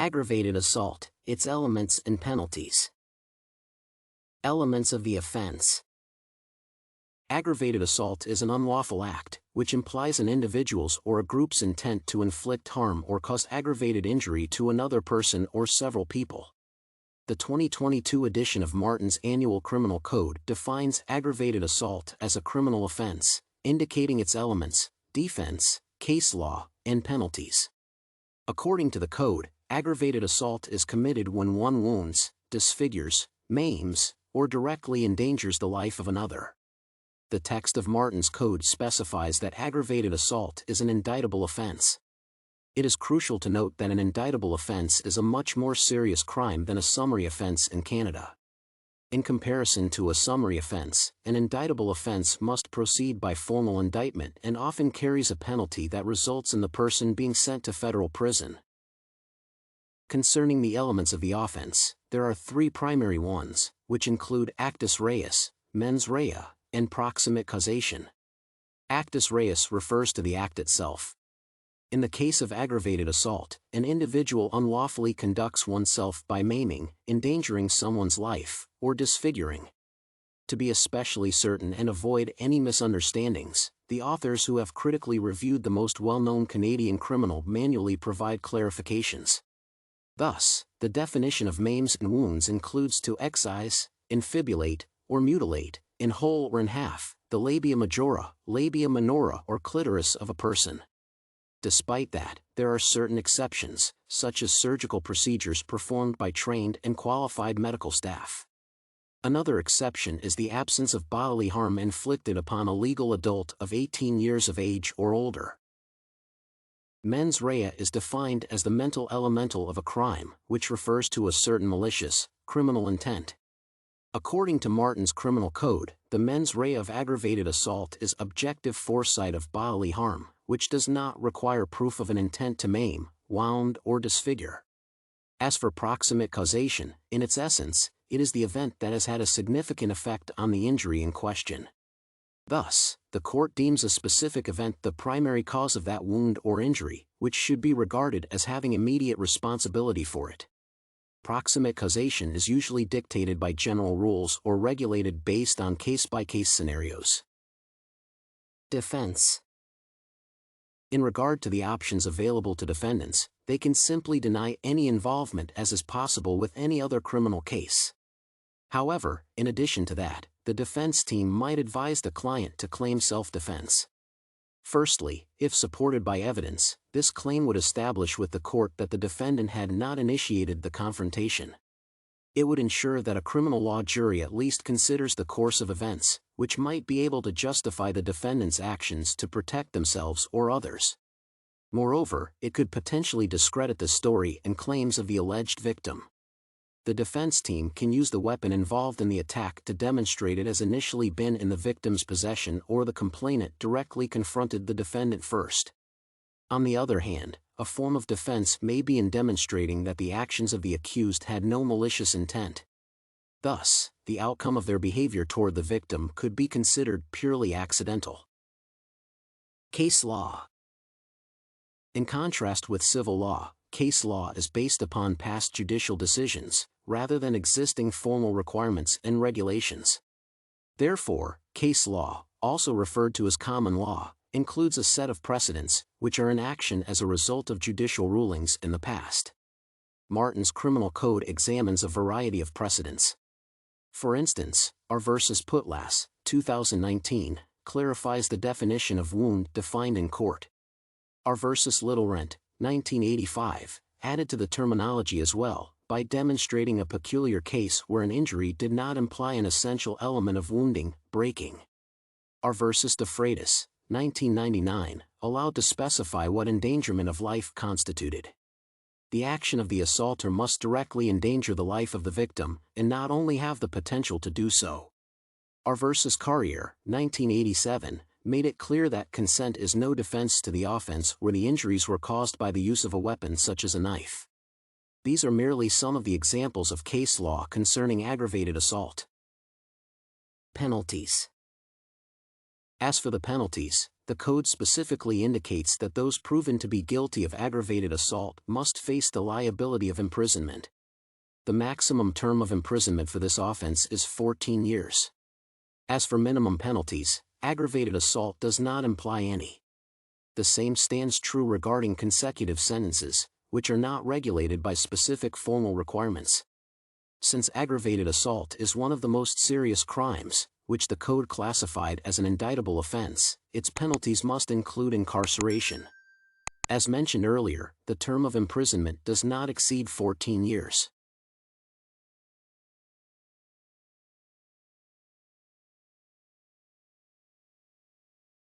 Aggravated assault, its elements and penalties. Elements of the offense. Aggravated assault is an unlawful act, which implies an individual's or a group's intent to inflict harm or cause aggravated injury to another person or several people. The 2022 edition of Martin's Annual Criminal Code defines aggravated assault as a criminal offense, indicating its elements, defense, case law, and penalties. According to the code, aggravated assault is committed when one wounds, disfigures, maims, or directly endangers the life of another. The text of Martin's Code specifies that aggravated assault is an indictable offense. It is crucial to note that an indictable offense is a much more serious crime than a summary offense in Canada. In comparison to a summary offense, an indictable offense must proceed by formal indictment and often carries a penalty that results in the person being sent to federal prison. Concerning the elements of the offense, there are three primary ones, which include actus reus, mens rea, and proximate causation. Actus reus refers to the act itself. In the case of aggravated assault, an individual unlawfully conducts oneself by maiming, endangering someone's life, or disfiguring. To be especially certain and avoid any misunderstandings, the authors who have critically reviewed the most well-known Canadian criminal manually provide clarifications. Thus, the definition of maims and wounds includes to excise, infibulate, or mutilate, in whole or in half, the labia majora, labia minora or clitoris of a person. Despite that, there are certain exceptions, such as surgical procedures performed by trained and qualified medical staff. Another exception is the absence of bodily harm inflicted upon a legal adult of 18 years of age or older. Mens rea is defined as the mental elemental of a crime, which refers to a certain malicious, criminal intent. According to Martin's Criminal Code, the mens rea of aggravated assault is objective foresight of bodily harm, which does not require proof of an intent to maim, wound, or disfigure. As for proximate causation, in its essence, it is the event that has had a significant effect on the injury in question. Thus, the court deems a specific event the primary cause of that wound or injury, which should be regarded as having immediate responsibility for it. Proximate causation is usually dictated by general rules or regulated based on case-by-case scenarios. Defense. In regard to the options available to defendants, they can simply deny any involvement as is possible with any other criminal case. However, in addition to that, the defense team might advise the client to claim self-defense. Firstly, if supported by evidence, this claim would establish with the court that the defendant had not initiated the confrontation. It would ensure that a criminal law jury at least considers the course of events, which might be able to justify the defendant's actions to protect themselves or others. Moreover, it could potentially discredit the story and claims of the alleged victim. The defense team can use the weapon involved in the attack to demonstrate it has initially been in the victim's possession or the complainant directly confronted the defendant first. On the other hand, a form of defense may be in demonstrating that the actions of the accused had no malicious intent. Thus, the outcome of their behavior toward the victim could be considered purely accidental. Case law. In contrast with civil law, case law is based upon past judicial decisions, rather than existing formal requirements and regulations. Therefore, case law, also referred to as common law, includes a set of precedents, which are in action as a result of judicial rulings in the past. Martin's Criminal Code examines a variety of precedents. For instance, R v. Putlas, 2019, clarifies the definition of wound defined in court. R v. Little Rent, 1985, added to the terminology as well, by demonstrating a peculiar case where an injury did not imply an essential element of wounding, breaking. R v. De Freitas, 1999, allowed to specify what endangerment of life constituted. The action of the assaulter must directly endanger the life of the victim, and not only have the potential to do so. R v. Carrier, 1987, made it clear that consent is no defense to the offense where the injuries were caused by the use of a weapon such as a knife. These are merely some of the examples of case law concerning aggravated assault. Penalties. As for the penalties, the code specifically indicates that those proven to be guilty of aggravated assault must face the liability of imprisonment. The maximum term of imprisonment for this offense is 14 years. As for minimum penalties, aggravated assault does not imply any. The same stands true regarding consecutive sentences, which are not regulated by specific formal requirements. Since aggravated assault is one of the most serious crimes, which the code classified as an indictable offense, its penalties must include incarceration. As mentioned earlier, the term of imprisonment does not exceed 14 years.